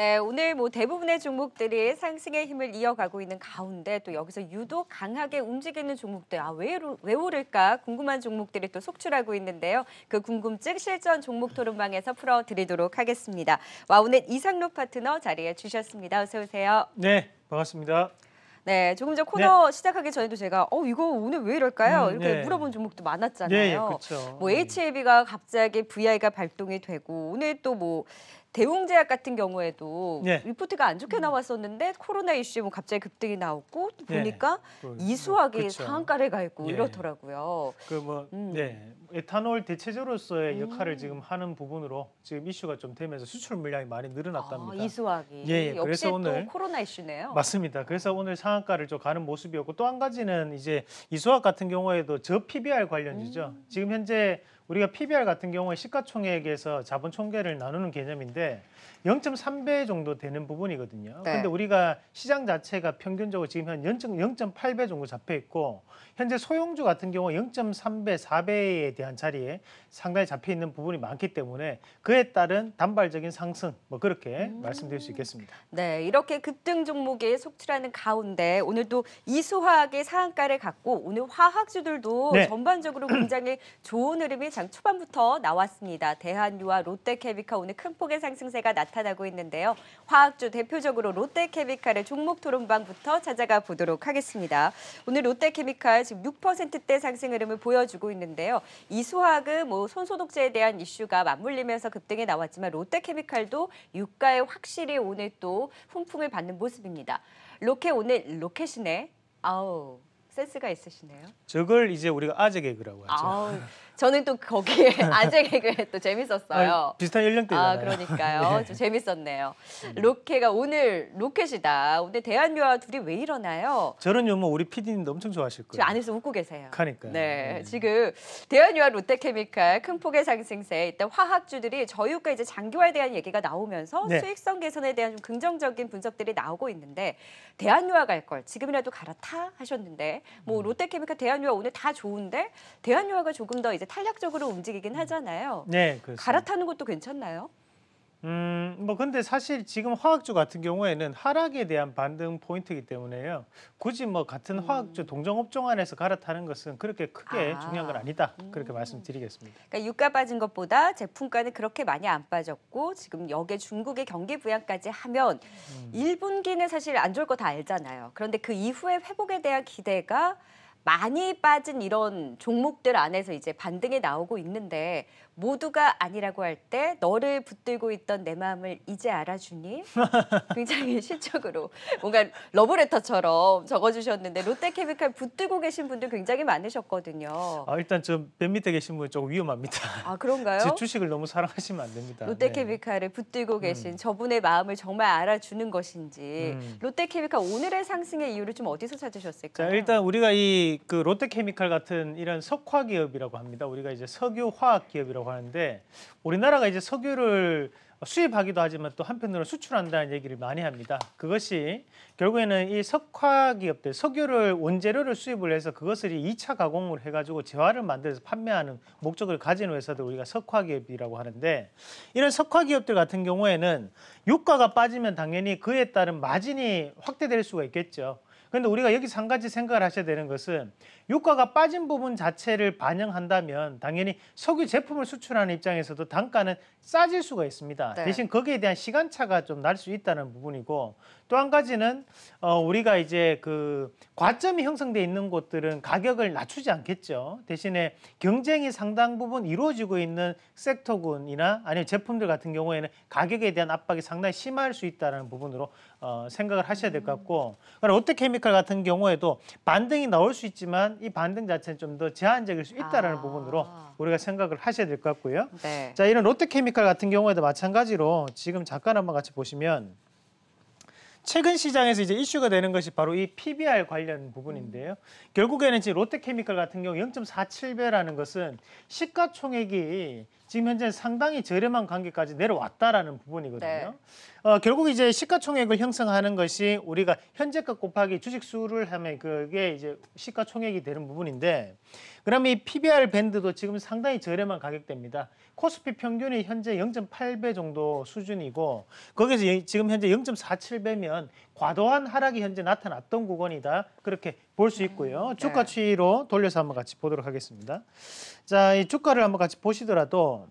네, 오늘 대부분의 종목들이 상승의 힘을 이어가고 있는 가운데 또 여기서 유독 강하게 움직이는 종목들, 왜 오를까 궁금한 종목들이 또 속출하고 있는데요. 그 궁금증 실전 종목 토론방에서 풀어드리도록 하겠습니다. 오늘 이상로 파트너 자리해 주셨습니다. 어서 오세요. 네, 반갑습니다. 네, 조금 전 코너 시작하기 전에도 제가 이거 오늘 왜 이럴까요? 이렇게 네. 물어본 종목도 많았잖아요. 그렇죠. HLB가 갑자기 VI가 발동이 되고 오늘 또 대웅제약 같은 경우에도 리포트가 안 좋게 나왔었는데 코로나 이슈에 갑자기 급등이 나오고 또 보니까 이수학이 그렇죠. 상한가를 가 있고 이렇더라고요. 에탄올 대체제로서의 역할을 지금 하는 부분으로 지금 이슈가 좀 되면서 수출 물량이 많이 늘어났답니다. 이수학이 역시 그래서 오늘 또 코로나 이슈네요. 맞습니다. 그래서 오늘 상한가를 좀 가는 모습이었고 또 한 가지는 이제 이수학 같은 경우에도 저 PBR 관련주죠. 지금 현재 우리가 PBR 같은 경우에 시가총액에서 자본 총계를 나누는 개념인데 0.3배 정도 되는 부분이거든요. 근데 우리가 시장 자체가 평균적으로 지금 한 0.8배 정도 잡혀 있고 현재 소형주 같은 경우 0.3배, 4배에 대한 자리에 상당히 잡혀 있는 부분이 많기 때문에 그에 따른 단발적인 상승 그렇게 말씀드릴 수 있겠습니다. 네, 이렇게 급등 종목에 속출하는 가운데 오늘도 이수화학의 상한가를 갖고 오늘 화학주들도 전반적으로 굉장히 좋은 흐름이 장 초반부터 나왔습니다. 대한유와 롯데케미칼 오늘 큰 폭의 상승세가 나타나고 있는데요. 화학주 대표적으로 롯데케미칼의 종목 토론방부터 찾아가 보도록 하겠습니다. 오늘 롯데케미칼 지금 6%대 상승 흐름을 보여주고 있는데요. 이수화학은 손소독제에 대한 이슈가 맞물리면서 급등이 나왔지만 롯데케미칼도 유가에 확실히 오늘 또 훈풍을 받는 모습입니다. 오늘 로켓이네. 센스가 있으시네요. 저걸 이제 우리가 아재 개그라고 하죠. 저는 또 거기에 아재 개그에 또 재밌었어요. 비슷한 연령대잖아요. 그러니까요. 좀 재밌었네요. 로켓가 오늘 로켓이다. 오늘 대한유와 둘이 왜 이러나요? 저런 유머 우리 PD님도 엄청 좋아하실 거예요. 지금 안에서 웃고 계세요. 그러니까요. 네, 지금 대한유와 롯데케미칼 큰 폭의 상승세, 일단 화학주들이 저유가 이제 장기화에 대한 얘기가 나오면서 수익성 개선에 대한 좀 긍정적인 분석들이 나오고 있는데 대한유화 갈 걸 지금이라도 갈아타 하셨는데 롯데케미칼, 대한유화 오늘 다 좋은데 대한유화가 조금 더 이제 탄력적으로 움직이긴 하잖아요. 네, 그렇습니다. 갈아타는 것도 괜찮나요? 근데 사실 지금 화학주 같은 경우에는 하락에 대한 반등 포인트이기 때문에요. 굳이 같은 화학주 동종업종 안에서 갈아타는 것은 그렇게 크게 중요한 건 아니다. 그렇게 말씀드리겠습니다. 그러니까 유가 빠진 것보다 제품가는 그렇게 많이 안 빠졌고 지금 여기에 중국의 경기 부양까지 하면 1분기는 사실 안 좋을 거 다 알잖아요. 그런데 그 이후에 회복에 대한 기대가 많이 빠진 이런 종목들 안에서 이제 반등이 나오고 있는데 모두가 아니라고 할 때 너를 붙들고 있던 내 마음을 이제 알아주니? 굉장히 시적으로 뭔가 러브레터처럼 적어주셨는데 롯데케미칼 붙들고 계신 분들 굉장히 많으셨거든요. 일단 저 맨 밑에 계신 분이 조금 위험합니다. 그런가요? 제 주식을 너무 사랑하시면 안 됩니다. 롯데케미칼을 붙들고 계신 저분의 마음을 정말 알아주는 것인지 롯데케미칼 오늘의 상승의 이유를 좀 어디서 찾으셨을까요? 자, 일단 우리가 그 롯데케미칼 같은 이런 석화 기업이라고 합니다. 우리가 이제 석유 화학 기업이라고 하는데 우리나라가 이제 석유를 수입하기도 하지만 또 한편으로 수출한다는 얘기를 많이 합니다. 그것이 결국에는 이 석화 기업들, 석유를 원재료를 수입을 해서 그것을 2차 가공을 해가지고 재화를 만들어서 판매하는 목적을 가진 회사들 우리가 석화 기업이라고 하는데 이런 석화 기업들 같은 경우에는 유가가 빠지면 당연히 그에 따른 마진이 확대될 수가 있겠죠. 그런데 우리가 여기서 한 가지 생각을 하셔야 되는 것은 유가가 빠진 부분 자체를 반영한다면 당연히 석유 제품을 수출하는 입장에서도 단가는 싸질 수가 있습니다. 대신 거기에 대한 시간차가 좀 날 수 있다는 부분이고 또 한 가지는 우리가 이제 그 과점이 형성돼 있는 곳들은 가격을 낮추지 않겠죠. 대신에 경쟁이 상당 부분 이루어지고 있는 섹터군이나 아니면 제품들 같은 경우에는 가격에 대한 압박이 상당히 심할 수 있다는 부분으로 생각을 하셔야 될 것 같고 롯데케미칼 같은 경우에도 반등이 나올 수 있지만 이 반등 자체는 좀 더 제한적일 수 있다는 부분으로 우리가 생각을 하셔야 될 것 같고요. 자, 이런 롯데케미칼 같은 경우에도 마찬가지로 지금 잠깐 한번 같이 보시면 최근 시장에서 이제 이슈가 되는 것이 바로 이 PBR 관련 부분인데요. 결국에는 지금 롯데케미칼 같은 경우 0.47배라는 것은 시가총액이 지금 현재 상당히 저렴한 관계까지 내려왔다라는 부분이거든요. 네. 결국 이제 시가총액을 형성하는 것이 우리가 현재가 곱하기 주식수를 하면 그게 이제 시가총액이 되는 부분인데, 그러면 이 PBR 밴드도 지금 상당히 저렴한 가격대입니다. 코스피 평균이 현재 0.8배 정도 수준이고, 거기서 지금 현재 0.47배면 과도한 하락이 현재 나타났던 구간이다, 그렇게 볼 수 있고요. 주가 추이로 돌려서 한번 같이 보도록 하겠습니다. 자, 이 주가를 한번 같이 보시더라도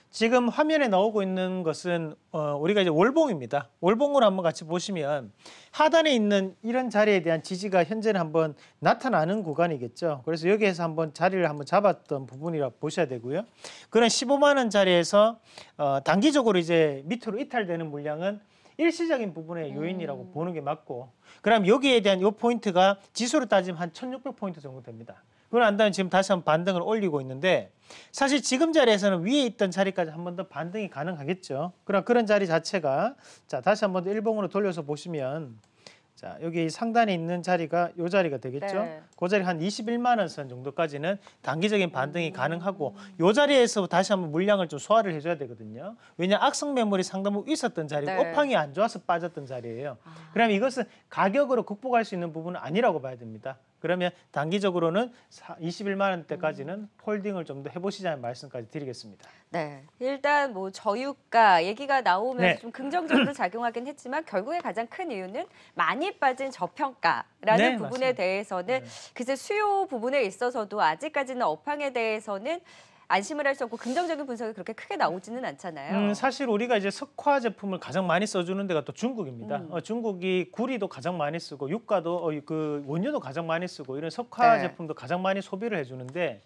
지금 화면에 나오고 있는 것은 우리가 이제 월봉입니다. 월봉으로 한번 같이 보시면 하단에 있는 이런 자리에 대한 지지가 현재는 한번 나타나는 구간이겠죠. 그래서 여기에서 한번 자리를 한번 잡았던 부분이라 보셔야 되고요. 그런 15만 원 자리에서 단기적으로 이제 밑으로 이탈되는 물량은 일시적인 부분의 요인이라고 보는 게 맞고, 그럼 여기에 대한 이 포인트가 지수로 따지면 한 1600포인트 정도 됩니다. 그걸 안 다면 지금 다시 한번 반등을 올리고 있는데, 사실 지금 자리에서는 위에 있던 자리까지 한 번 더 반등이 가능하겠죠. 그런 자리 자체가, 자, 다시 한번 더 일봉으로 돌려서 보시면, 자, 여기 상단에 있는 자리가 이 자리가 되겠죠. 네. 그 자리 한 21만 원 선 정도까지는 단기적인 반등이 가능하고, 이 자리에서 다시 한번 물량을 좀 소화를 해줘야 되거든요. 왜냐, 악성 매물이 상당 부분 있었던 자리고 네. 업황이 안 좋아서 빠졌던 자리예요. 그러면 이것은 가격으로 극복할 수 있는 부분은 아니라고 봐야 됩니다. 그러면 단기적으로는 21만 원대까지는 홀딩을 좀 더 해보시자는 말씀까지 드리겠습니다. 네, 일단 뭐 저유가 얘기가 나오면서 네. 좀 긍정적으로 작용하긴 했지만 결국에 가장 큰 이유는 많이 빠진 저평가라는 네, 부분에 맞습니다. 대해서는 글쎄 수요 부분에 있어서도 아직까지는 업황에 대해서는 안심을 할 수 없고 긍정적인 분석이 그렇게 크게 나오지는 않잖아요. 사실 우리가 이제 석화 제품을 가장 많이 써주는 데가 또 중국입니다. 중국이 구리도 가장 많이 쓰고 유가도 그 원유도 가장 많이 쓰고 이런 석화 네. 제품도 가장 많이 소비를 해주는데,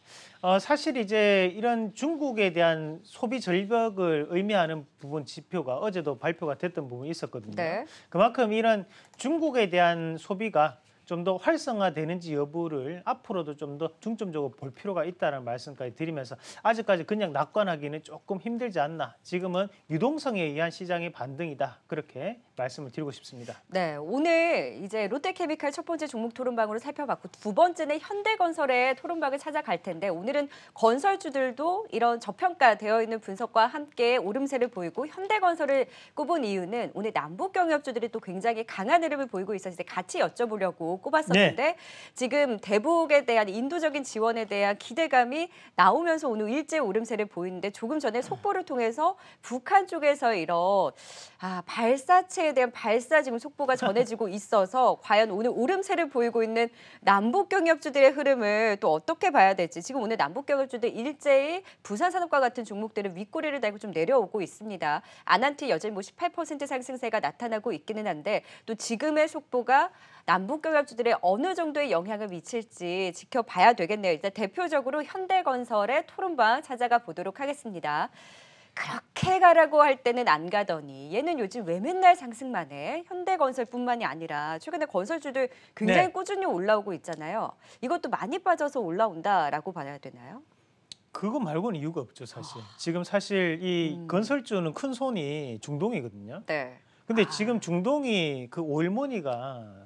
사실 이제 이런 중국에 대한 소비 절벽을 의미하는 부분 지표가 어제도 발표가 됐던 부분이 있었거든요. 네. 그만큼 이런 중국에 대한 소비가 좀 더 활성화되는지 여부를 앞으로도 좀 더 중점적으로 볼 필요가 있다는 말씀까지 드리면서, 아직까지 그냥 낙관하기는 조금 힘들지 않나. 지금은 유동성에 의한 시장의 반등이다, 그렇게 말씀을 드리고 싶습니다. 네, 오늘 이제 롯데케미칼 첫 번째 종목 토론방으로 살펴봤고 두 번째는 현대건설의 토론방을 찾아갈 텐데, 오늘은 건설주들도 이런 저평가되어 있는 분석과 함께 오름세를 보이고 현대건설을 꼽은 이유는 오늘 남북경협주들이 또 굉장히 강한 흐름을 보이고 있어서 이제 같이 여쭤보려고 꼽았었는데, 지금 대북에 대한 인도적인 지원에 대한 기대감이 나오면서 오늘 일제 오름세를 보이는데, 조금 전에 속보를 통해서 북한 쪽에서 이런 발사체에 대한 발사 지금 속보가 전해지고 있어서 과연 오늘 오름세를 보이고 있는 남북경협주들의 흐름을 또 어떻게 봐야 될지, 지금 오늘 남북경협주들 일제히 부산산업과 같은 종목들은 윗꼬리를 달고 좀 내려오고 있습니다. 아난티 여전히 뭐 18% 상승세가 나타나고 있기는 한데, 또 지금의 속보가 남북경협주들의 어느 정도의 영향을 미칠지 지켜봐야 되겠네요. 일단 대표적으로 현대건설의 토론방 찾아가 보도록 하겠습니다. 그렇게 가라고 할 때는 안 가더니 얘는 요즘 왜 맨날 상승만 해? 현대건설뿐만이 아니라 최근에 건설주들 굉장히 꾸준히 올라오고 있잖아요. 이것도 많이 빠져서 올라온다라고 봐야 되나요? 그거 말고는 이유가 없죠, 사실. 지금 사실 이 건설주는 큰 손이 중동이거든요. 네. 근데 지금 중동이 그 오일머니가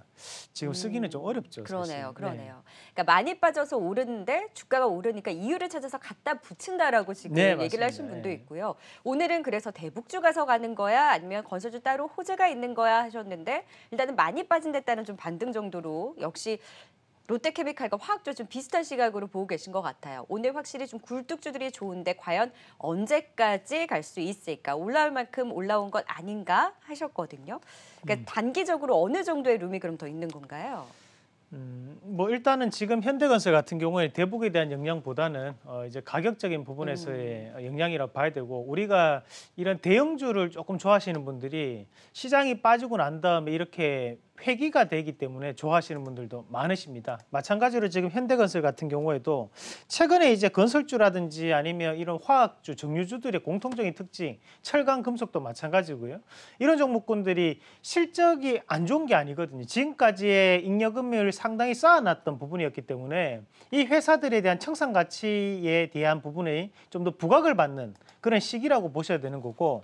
지금 쓰기는 좀 어렵죠. 그러네요, 사실. 그러네요. 그러니까 많이 빠져서 오르는데 주가가 오르니까 이유를 찾아서 갖다 붙인다라고 지금 네, 얘기를 맞습니다. 하신 분도 네. 있고요. 오늘은 그래서 대북주 가서 가는 거야, 아니면 건설주 따로 호재가 있는 거야 하셨는데, 일단은 많이 빠진 데 따른 좀 반등 정도로 역시 롯데케미칼과 화학주 좀 비슷한 시각으로 보고 계신 것 같아요. 오늘 확실히 좀 굴뚝주들이 좋은데 과연 언제까지 갈 수 있을까? 올라올 만큼 올라온 것 아닌가 하셨거든요. 그러니까 단기적으로 어느 정도의 룸이 그럼 더 있는 건가요? 뭐 일단은 지금 현대건설 같은 경우에 대북에 대한 영향보다는 이제 가격적인 부분에서의 영향이라고 봐야 되고, 우리가 이런 대형주를 조금 좋아하시는 분들이 시장이 빠지고 난 다음에 이렇게 회귀가 되기 때문에 좋아하시는 분들도 많으십니다. 마찬가지로 지금 현대건설 같은 경우에도 최근에 이제 건설주라든지 아니면 이런 화학주, 정유주들의 공통적인 특징, 철강, 금속도 마찬가지고요. 이런 종목군들이 실적이 안 좋은 게 아니거든요. 지금까지의 잉여금을 상당히 쌓아놨던 부분이었기 때문에 이 회사들에 대한 청산 가치에 대한 부분에 좀 더 부각을 받는 그런 시기라고 보셔야 되는 거고,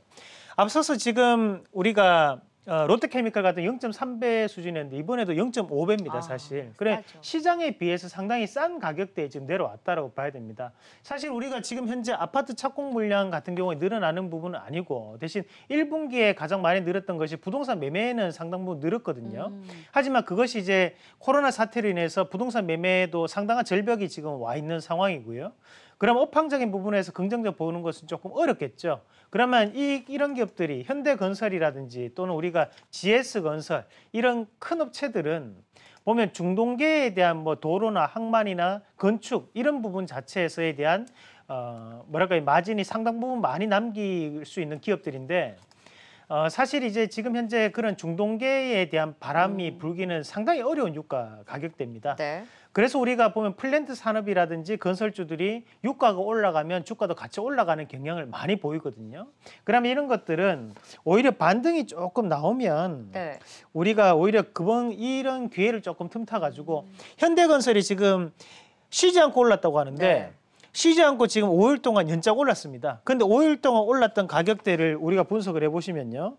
앞서서 지금 우리가 롯데케미칼 같은 0.3배 수준이었는데 이번에도 0.5배입니다, 사실. 그래 싸죠. 시장에 비해서 상당히 싼 가격대에 지금 내려왔다라고 봐야 됩니다. 사실 우리가 지금 현재 아파트 착공 물량 같은 경우에 늘어나는 부분은 아니고 대신 1분기에 가장 많이 늘었던 것이 부동산 매매는 상당 부분 늘었거든요. 하지만 그것이 이제 코로나 사태로 인해서 부동산 매매도 상당한 절벽이 지금 와 있는 상황이고요. 그럼 업황적인 부분에서 긍정적 보는 것은 조금 어렵겠죠. 그러면 이런 기업들이 현대건설이라든지 또는 우리가 GS건설 이런 큰 업체들은 보면 중동계에 대한 뭐 도로나 항만이나 건축 이런 부분 자체에서에 대한 뭐랄까 마진이 상당 부분 많이 남길 수 있는 기업들인데 사실 이제 지금 현재 그런 중동계에 대한 바람이 불기는 상당히 어려운 유가 가격대입니다. 네. 그래서 우리가 보면 플랜트 산업이라든지 건설주들이 유가가 올라가면 주가도 같이 올라가는 경향을 많이 보이거든요. 그러면 이런 것들은 오히려 반등이 조금 나오면 네. 우리가 오히려 이런 기회를 조금 틈타가지고 현대건설이 지금 쉬지 않고 올랐다고 하는데 네. 쉬지 않고 지금 5일 동안 연작 올랐습니다. 근데 5일 동안 올랐던 가격대를 우리가 분석을 해보시면요.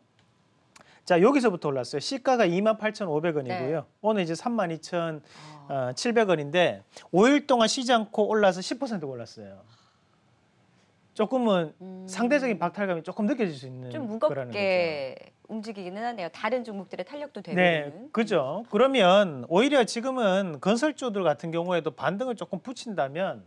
자, 여기서부터 올랐어요. 시가가 28,500원이고요. 네. 오늘 이제 32,700원인데 5일 동안 쉬지 않고 올라서 10% 올랐어요. 조금은 상대적인 박탈감이 조금 느껴질 수 있는 좀 거라는 무겁게 움직이기는 하네요. 다른 종목들의 탄력도 되고 네, 있는. 그죠. 그러면 오히려 지금은 건설주들 같은 경우에도 반등을 조금 붙인다면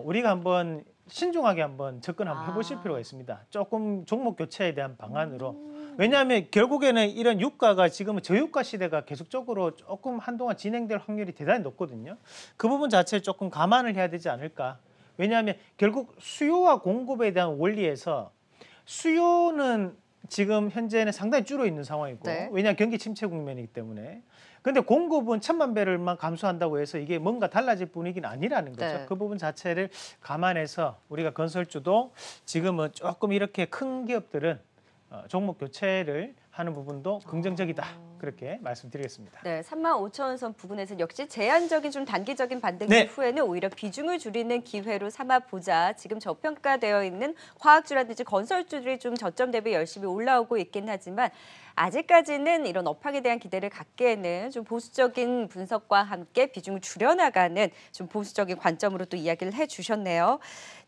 우리가 한번 신중하게 한번 접근 한번 해보실 필요가 있습니다. 조금 종목 교체에 대한 방안으로. 왜냐하면 결국에는 이런 유가가 지금은 저유가 시대가 계속적으로 조금 한동안 진행될 확률이 대단히 높거든요. 그 부분 자체를 조금 감안을 해야 되지 않을까. 왜냐하면 결국 수요와 공급에 대한 원리에서 수요는 지금 현재는 상당히 줄어 있는 상황이고 네. 왜냐하면 경기 침체 국면이기 때문에. 근데 공급은 1,000만 배럴만 감소한다고 해서 이게 뭔가 달라질 분위기는 아니라는 거죠. 네. 그 부분 자체를 감안해서 우리가 건설주도 지금은 조금 이렇게 큰 기업들은 종목 교체를 하는 부분도 긍정적이다. 그렇게 말씀드리겠습니다. 네, 35,000선 부근에서는 역시 제한적인 좀 단기적인 반등 네. 이후에는 오히려 비중을 줄이는 기회로 삼아보자. 지금 저평가되어 있는 화학주라든지 건설주들이 좀 저점 대비 열심히 올라오고 있긴 하지만 아직까지는 이런 업황에 대한 기대를 갖기에는 좀 보수적인 분석과 함께 비중을 줄여나가는 좀 보수적인 관점으로 또 이야기를 해주셨네요.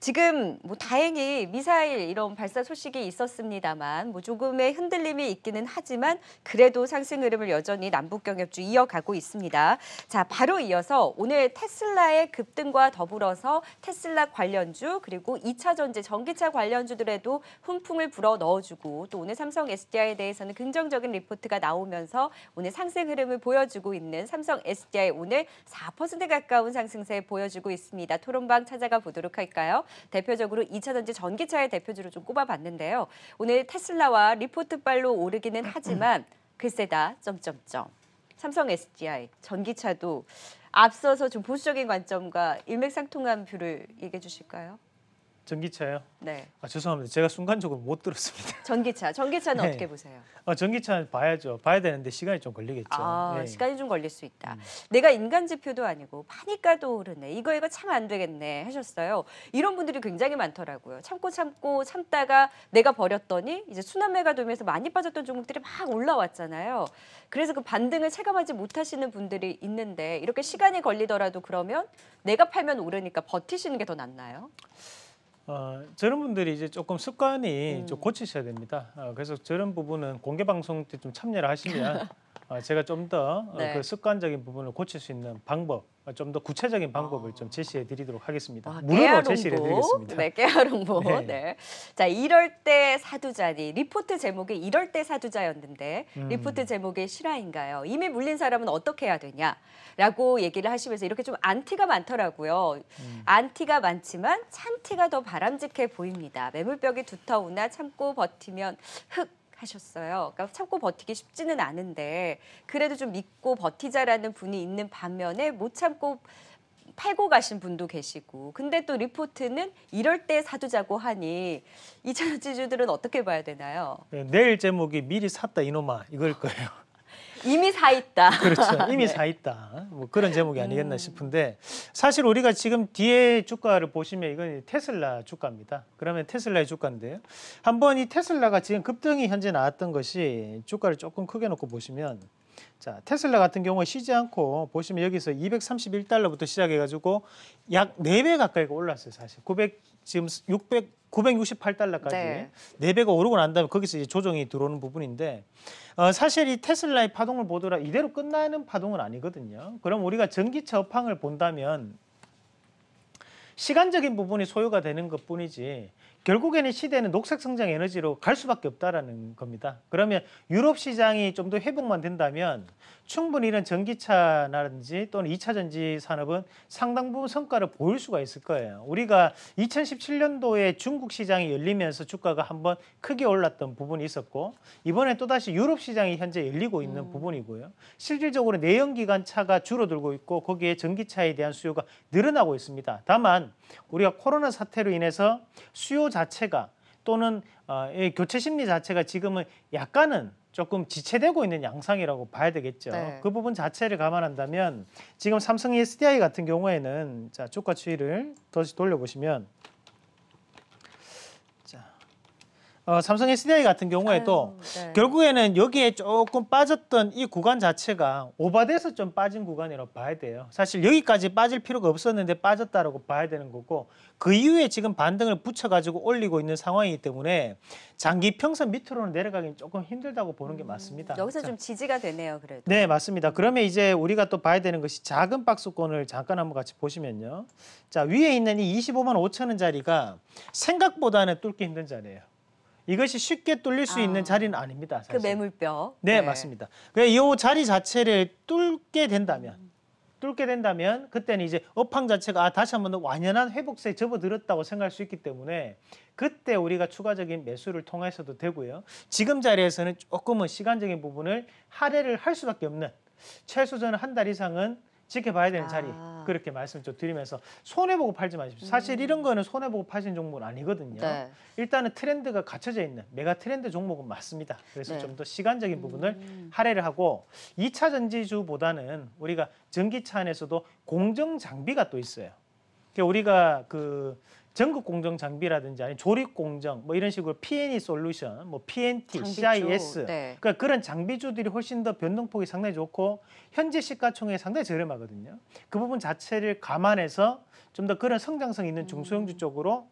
지금 뭐 다행히 미사일 이런 발사 소식이 있었습니다만 뭐 조금의 흔들림이 있기는 하지만 그래도 상승 흐름을 여전히 남북 경협주 이어가고 있습니다. 자, 바로 이어서 오늘 테슬라의 급등과 더불어서 테슬라 관련주 그리고 2차 전지 전기차 관련주들에도 훈풍을 불어 넣어주고 또 오늘 삼성 SDI에 대해서는 긍정적인 리포트가 나오면서 오늘 상승 흐름을 보여주고 있는 삼성 SDI 오늘 4% 가까운 상승세 보여주고 있습니다. 토론방 찾아가 보도록 할까요? 대표적으로 2차 전지 전기차의 대표주로 좀 꼽아봤는데요. 오늘 테슬라와 리포트빨로 오르기는 하지만 글쎄다 점점점. 삼성 SDI 전기차도 앞서서 좀 보수적인 관점과 일맥상통한 뷰를 얘기해 주실까요? 전기차요? 네. 죄송합니다. 제가 순간적으로 못 들었습니다. 전기차는 네. 어떻게 보세요? 전기차는 봐야죠. 봐야 되는데 시간이 좀 걸리겠죠. 네. 시간이 좀 걸릴 수 있다. 내가 인간 지표도 아니고 파니까도 오르네. 이거 참 안 되겠네 하셨어요. 이런 분들이 굉장히 많더라고요. 참고 참다가 내가 버렸더니 이제 순환매가 되면서 많이 빠졌던 종목들이 막 올라왔잖아요. 그래서 그 반등을 체감하지 못하시는 분들이 있는데 이렇게 시간이 걸리더라도 그러면 내가 팔면 오르니까 버티시는 게 더 낫나요? 저런 분들이 이제 조금 습관이 좀 고치셔야 됩니다. 그래서 저런 부분은 공개 방송 때 좀 참여를 하시면 제가 좀 더 네. 그 습관적인 부분을 고칠 수 있는 방법, 좀 더 구체적인 방법을 좀 제시해 드리도록 하겠습니다. 와, 무료로 제시를 해드리겠습니다. 네, 깨알홍보. 네. 네. 자, 이럴 때 사두자니 리포트 제목이 이럴 때 사두자였는데 리포트 제목이 실화인가요? 이미 물린 사람은 어떻게 해야 되냐라고 얘기를 하시면서 이렇게 좀 안티가 많더라고요. 안티가 많지만 찬티가 더 바람직해 보입니다. 매물벽이 두터우나 참고 버티면 하셨어요. 그러니까 참고 버티기 쉽지는 않은데 그래도 좀 믿고 버티자라는 분이 있는 반면에 못 참고 팔고 가신 분도 계시고 근데 또 리포트는 이럴 때 사두자고 하니 이차전지주들은 어떻게 봐야 되나요? 네, 내일 제목이 미리 샀다 이놈아 이걸 거예요. 이미 사 있다. 그렇죠. 이미 네. 사 있다. 뭐 그런 제목이 아니겠나 싶은데 사실 우리가 지금 뒤에 주가를 보시면 이건 테슬라 주가입니다. 그러면 테슬라의 주가인데요. 한번 이 테슬라가 지금 급등이 현재 나왔던 것이 주가를 조금 크게 놓고 보시면 자, 테슬라 같은 경우에 쉬지 않고 보시면 여기서 231달러부터 시작해가지고 약 4배 가까이가 올랐어요. 사실 968달러까지 네. 4배가 오르고 난 다음에 거기서 이제 조정이 들어오는 부분인데 사실 이 테슬라의 파동을 보더라 이대로 끝나는 파동은 아니거든요. 그럼 우리가 전기차 업황을 본다면 시간적인 부분이 소요가 되는 것뿐이지 결국에는 시대는 녹색 성장 에너지로 갈 수밖에 없다라는 겁니다. 그러면 유럽 시장이 좀 더 회복만 된다면 충분히 이런 전기차라든지 또는 2차 전지 산업은 상당 부분 성과를 보일 수가 있을 거예요. 우리가 2017년도에 중국 시장이 열리면서 주가가 한번 크게 올랐던 부분이 있었고 이번에 또다시 유럽 시장이 현재 열리고 있는 부분이고요. 실질적으로 내연기관 차가 줄어들고 있고 거기에 전기차에 대한 수요가 늘어나고 있습니다. 다만 우리가 코로나 사태로 인해서 수요 자체가 또는 이 교체 심리 자체가 지금은 약간은 조금 지체되고 있는 양상이라고 봐야 되겠죠. 네. 그 부분 자체를 감안한다면 지금 삼성 SDI 같은 경우에는 자 주가 추이를 다시 돌려보시면 삼성 SDI 같은 경우에도 네. 결국에는 여기에 조금 빠졌던 이 구간 자체가 오버돼서 좀 빠진 구간이라고 봐야 돼요. 사실 여기까지 빠질 필요가 없었는데 빠졌다라고 봐야 되는 거고 그 이후에 지금 반등을 붙여가지고 올리고 있는 상황이기 때문에 장기 평선 밑으로는 내려가기는 조금 힘들다고 보는 게 맞습니다. 여기서 좀 지지가 되네요, 그래도. 네, 맞습니다. 그러면 이제 우리가 또 봐야 되는 것이 작은 박스권을 잠깐 한번 같이 보시면요. 자, 위에 있는 이 25만 5천 원짜리가 생각보다는 뚫기 힘든 자리예요. 이것이 쉽게 뚫릴 수 있는 자리는 아닙니다. 사실. 그 매물뼈. 네, 맞습니다. 이 자리 자체를 뚫게 된다면 그때는 이제 업황 자체가 다시 한번 더 완연한 회복세에 접어들었다고 생각할 수 있기 때문에 그때 우리가 추가적인 매수를 통해서도 되고요. 지금 자리에서는 조금은 시간적인 부분을 할애를 할 수밖에 없는 최소 저는 한 달 이상은 지켜봐야 되는 자리 그렇게 말씀을 좀 드리면서 손해보고 팔지 마십시오. 사실 이런 거는 손해보고 파시는 종목은 아니거든요. 네. 일단은 트렌드가 갖춰져 있는 메가 트렌드 종목은 맞습니다. 그래서 네. 좀 더 시간적인 부분을 할애를 하고 2차 전지주보다는 우리가 전기차 안에서도 공정 장비가 또 있어요. 그러니까 우리가 그 전국 공정 장비라든지 아니 조립 공정 뭐 이런 식으로 P&E 솔루션, 뭐 PNT, 장비주. CIS 네. 그러니까 그런 장비주들이 훨씬 더 변동폭이 상당히 좋고 현재 시가총액이 상당히 저렴하거든요. 그 부분 자체를 감안해서 좀 더 그런 성장성 있는 중소형주 쪽으로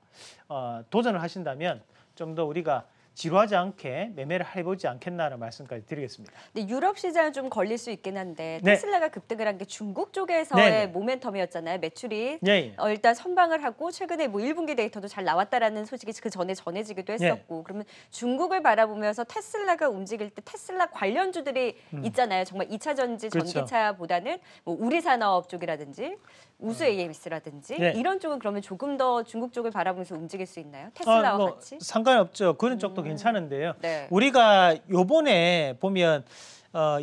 도전을 하신다면 좀 더 우리가 지루하지 않게 매매를 해보지 않겠나라는 말씀까지 드리겠습니다. 근데 유럽 시장은 좀 걸릴 수 있긴 한데 네. 테슬라가 급등을 한 게 중국 쪽에서의 네. 모멘텀이었잖아요. 매출이 예. 일단 선방을 하고 최근에 뭐 1분기 데이터도 잘 나왔다라는 소식이 그 전에 전해지기도 했었고 그러면 중국을 바라보면서 테슬라가 움직일 때 테슬라 관련주들이 있잖아요. 정말 2차 전지 그렇죠. 전기차보다는 뭐 우리 산업 쪽이라든지 우수 AMS라든지 네. 이런 쪽은 그러면 조금 더 중국 쪽을 바라보면서 움직일 수 있나요? 테슬라와 뭐 같이? 상관없죠. 그런 쪽도 괜찮은데요. 네. 우리가 요번에 보면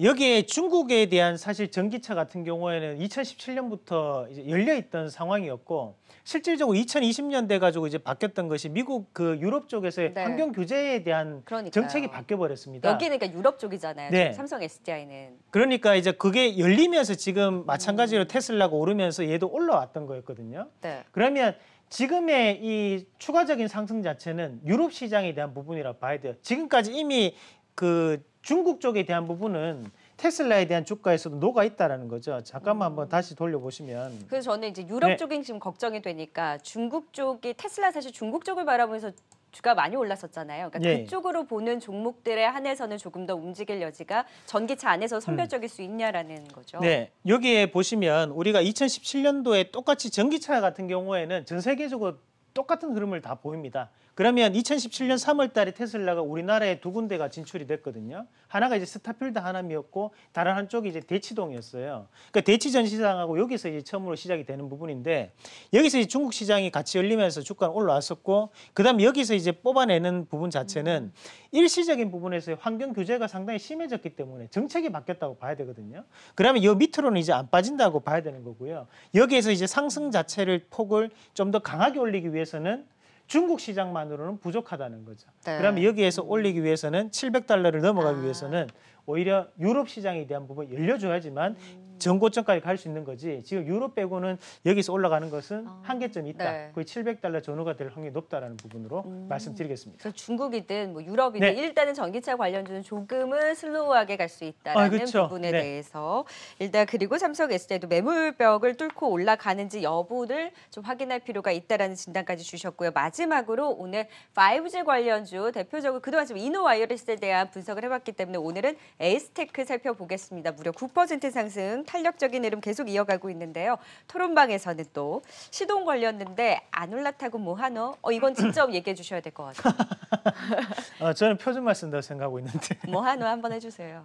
여기에 중국에 대한 사실 전기차 같은 경우에는 2017년부터 이제 열려 있던 상황이었고 실질적으로 2020년 돼 가지고 이제 바뀌었던 것이 미국 그 유럽 쪽에서의 네. 환경 규제에 대한 그러니까요. 정책이 바뀌어 버렸습니다. 여기는 그러니까 유럽 쪽이잖아요. 네. 지금 삼성 SDI는. 그러니까 이제 그게 열리면서 지금 마찬가지로 테슬라가 오르면서 얘도 올라왔던 거였거든요. 네. 그러면 지금의 이 추가적인 상승 자체는 유럽 시장에 대한 부분이라고 봐야 돼요. 지금까지 이미 그 중국 쪽에 대한 부분은 테슬라에 대한 주가에서도 녹아 있다라는 거죠. 잠깐만 한번 다시 돌려보시면. 그래서 저는 이제 유럽 네. 쪽이 지금 걱정이 되니까 중국 쪽이 테슬라 사실 중국 쪽을 바라보면서 주가 많이 올랐었잖아요. 그러니까 예. 그쪽으로 보는 종목들에 한해서는 조금 더 움직일 여지가 전기차 안에서 선별적일 수 있냐라는 거죠. 네, 여기에 보시면 우리가 2017년도에 똑같이 전기차 같은 경우에는 전 세계적으로 똑같은 흐름을 다 보입니다. 그러면 2017년 3월 달에 테슬라가 우리나라에 두 군데가 진출이 됐거든요. 하나가 이제 스타필드 하남이었고 다른 한쪽이 이제 대치동이었어요. 그러니까 대치전 시장하고 여기서 이제 처음으로 시작이 되는 부분인데 여기서 이제 중국 시장이 같이 열리면서 주가는 올라왔었고 그다음에 여기서 이제 뽑아내는 부분 자체는 일시적인 부분에서의 환경 규제가 상당히 심해졌기 때문에 정책이 바뀌었다고 봐야 되거든요. 그러면 이 밑으로는 이제 안 빠진다고 봐야 되는 거고요. 여기에서 이제 상승 자체를 폭을 좀 더 강하게 올리기 위해서는 중국 시장만으로는 부족하다는 거죠. 네. 그러면 여기에서 올리기 위해서는 $700를 넘어가기 위해서는 오히려 유럽 시장에 대한 부분 열려줘야지만 전고점까지 갈 수 있는 거지. 지금 유럽 빼고는 여기서 올라가는 것은 한계점이 있다. 네. 거의 $700 전후가 될 확률이 높다라는 부분으로 말씀드리겠습니다. 그래서 중국이든 뭐 유럽이든 네. 일단은 전기차 관련주는 조금은 슬로우하게 갈 수 있다라는 그렇죠. 부분에 네. 대해서 일단 그리고 삼성 SDI도 매물벽을 뚫고 올라가는지 여부를 좀 확인할 필요가 있다라는 진단까지 주셨고요. 마지막으로 오늘 5G 관련주 대표적으로 그동안 좀 이노와이어리스에 대한 분석을 해봤기 때문에 오늘은 에이스테크 살펴보겠습니다. 무려 9% 상승, 탄력적인 흐름 계속 이어가고 있는데요. 토론방에서는 또 시동 걸렸는데 안 올라타고 뭐 하노? 이건 직접 얘기해 주셔야 될 것 같아요. 저는 표준말 쓴다고 생각하고 있는데 뭐 하노 한번 해주세요.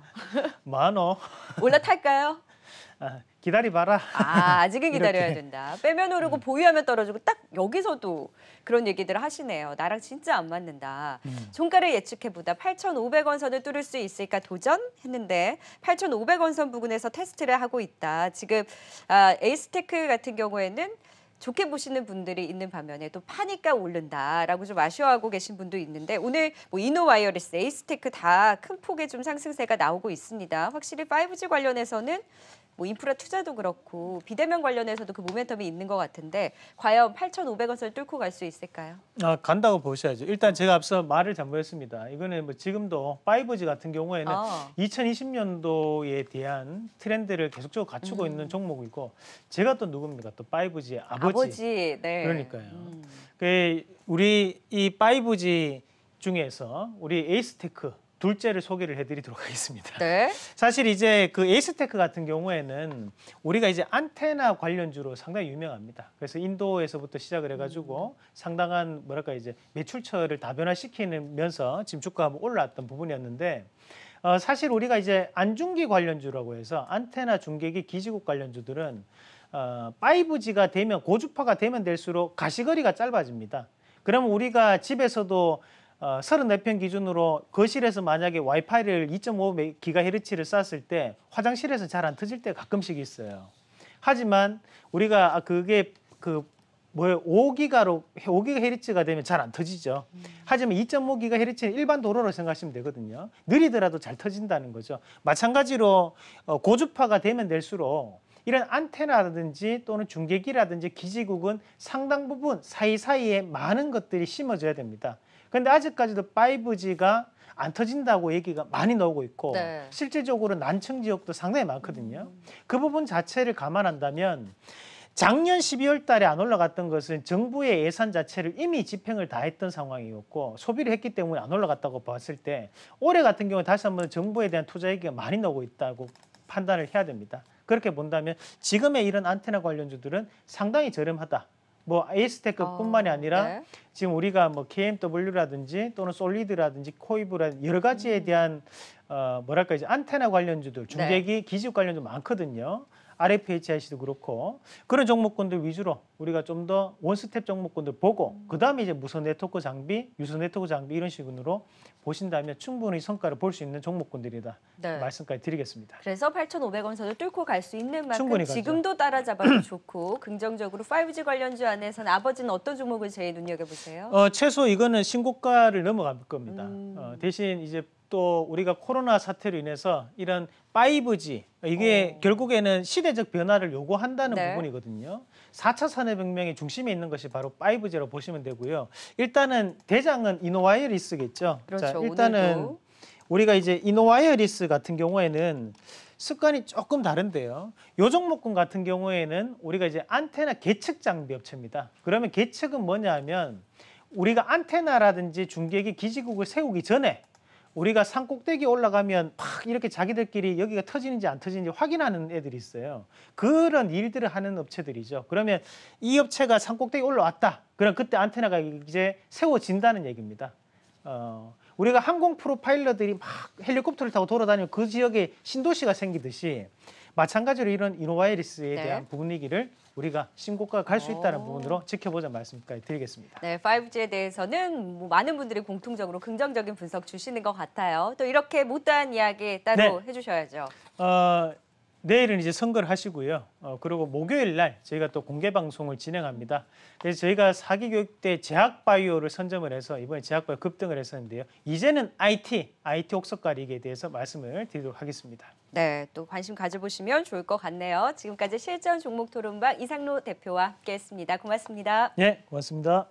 많어. 올라탈까요? 기다려봐라. 아직은 기다려야 이렇게. 된다. 빼면 오르고 보유하면 떨어지고 딱 여기서도 그런 얘기들을 하시네요. 나랑 진짜 안 맞는다. 종가를 예측해보다 8,500원 선을 뚫을 수 있을까 도전했는데 8,500원 선 부근에서 테스트를 하고 있다. 지금 에이스테크 같은 경우에는 좋게 보시는 분들이 있는 반면에 또 파니까 오른다라고 좀 아쉬워하고 계신 분도 있는데 오늘 뭐 이노와이어리스, 에이스테크 다 큰 폭의 좀 상승세가 나오고 있습니다. 확실히 5G 관련해서는 뭐 인프라 투자도 그렇고 비대면 관련해서도 그 모멘텀이 있는 것 같은데 과연 8,500원 선을 뚫고 갈 수 있을까요? 간다고 보셔야죠. 일단 제가 앞서 말을 잘못했습니다. 이거는 뭐 지금도 5G 같은 경우에는 2020년도에 대한 트렌드를 계속적으로 갖추고 있는 종목이고 제가 또 누굽니까? 또 5G의 아버지. 네. 그러니까요. 우리 이 5G 중에서 우리 에이스테크 둘째를 소개를 해드리도록 하겠습니다. 네. 사실 이제 그 에이스테크 같은 경우에는 우리가 이제 안테나 관련주로 상당히 유명합니다. 그래서 인도에서부터 시작을 해가지고 상당한 뭐랄까 이제 매출처를 다변화시키면서 지금 주가가 올라왔던 부분이었는데 사실 우리가 이제 안중기 관련주라고 해서 안테나 중계기 기지국 관련주들은 5G가 되면 고주파가 되면 될수록 가시거리가 짧아집니다. 그러면 우리가 집에서도 34평 기준으로 거실에서 만약에 와이파이를 2.5GHz를 쐈을 때 화장실에서 잘 안 터질 때가 가끔씩 있어요. 하지만 우리가 그게 5GHz가 되면 잘 안 터지죠. 하지만 2.5GHz는 일반 도로로 생각하시면 되거든요. 느리더라도 잘 터진다는 거죠. 마찬가지로 고주파가 되면 될수록 이런 안테나라든지 또는 중계기라든지 기지국은 상당 부분 사이사이에 많은 것들이 심어져야 됩니다. 그런데 아직까지도 5G가 안 터진다고 얘기가 많이 나오고 있고 네. 실질적으로 난청 지역도 상당히 많거든요. 그 부분 자체를 감안한다면 작년 12월 달에 안 올라갔던 것은 정부의 예산 자체를 이미 집행을 다 했던 상황이었고 소비를 했기 때문에 안 올라갔다고 봤을 때 올해 같은 경우는 다시 한번 정부에 대한 투자 얘기가 많이 나오고 있다고 판단을 해야 됩니다. 그렇게 본다면 지금의 이런 안테나 관련주들은 상당히 저렴하다. 뭐 에이스테크뿐만이 아니라 네. 지금 우리가 뭐 KMW라든지 또는 솔리드라든지 코이브라든지 여러 가지에 대한 뭐랄까 이제 안테나 관련주들, 중계기, 기지국 관련주 많거든요. RFHIC도 그렇고 그런 종목군들 위주로 우리가 좀 더 원스텝 종목군들 보고 그다음에 이제 무선 네트워크 장비, 유선 네트워크 장비 이런 식으로 보신다면 충분히 성과를 볼 수 있는 종목군들이다. 네. 말씀까지 드리겠습니다. 그래서 8,500원 선을 뚫고 갈 수 있는 만큼 충분히 가죠. 지금도 따라잡아도 좋고 긍정적으로 5G 관련주 안에서는 아버지는 어떤 종목을 제일 눈여겨보세요? 최소 이거는 신고가를 넘어갈 겁니다. 대신 이제 또 우리가 코로나 사태로 인해서 이런 5G 이게 결국에는 시대적 변화를 요구한다는 네. 부분이거든요. 4차 산업혁명의 중심에 있는 것이 바로 5G라고 보시면 되고요. 일단은 대장은 이노와이어리스겠죠. 그렇죠. 자, 일단은 오늘도. 우리가 이제 이노와이어리스 같은 경우에는 습관이 조금 다른데요. 요 종목군 같은 경우에는 우리가 이제 안테나 계측 장비 업체입니다. 그러면 계측은 뭐냐면 우리가 안테나라든지 중계기 기지국을 세우기 전에 우리가 산 꼭대기 올라가면 막 이렇게 자기들끼리 여기가 터지는지 안 터지는지 확인하는 애들이 있어요. 그런 일들을 하는 업체들이죠. 그러면 이 업체가 산 꼭대기 올라왔다. 그럼 그때 안테나가 이제 세워진다는 얘기입니다. 우리가 항공 프로파일러들이 막 헬리콥터를 타고 돌아다니면 그 지역에 신도시가 생기듯이 마찬가지로 이런 이노와이어리스에 네. 대한 분위기를 우리가 신고가가 갈 수 있다는 부분으로 지켜보자 말씀까지 드리겠습니다. 네, 5G에 대해서는 뭐 많은 분들이 공통적으로 긍정적인 분석 주시는 것 같아요. 또 이렇게 못다한 이야기 따로 네. 해주셔야죠. 내일은 이제 선거를 하시고요. 그리고 목요일 날 저희가 또 공개 방송을 진행합니다. 그래서 저희가 사기교육대 제약바이오를 선점을 해서 이번에 제약바이오 급등을 했었는데요. 이제는 IT 옥석 가리기에 대해서 말씀을 드리도록 하겠습니다. 네, 또 관심 가져보시면 좋을 것 같네요. 지금까지 실전 종목 토론방 이상로 대표와 함께했습니다. 고맙습니다. 네, 고맙습니다.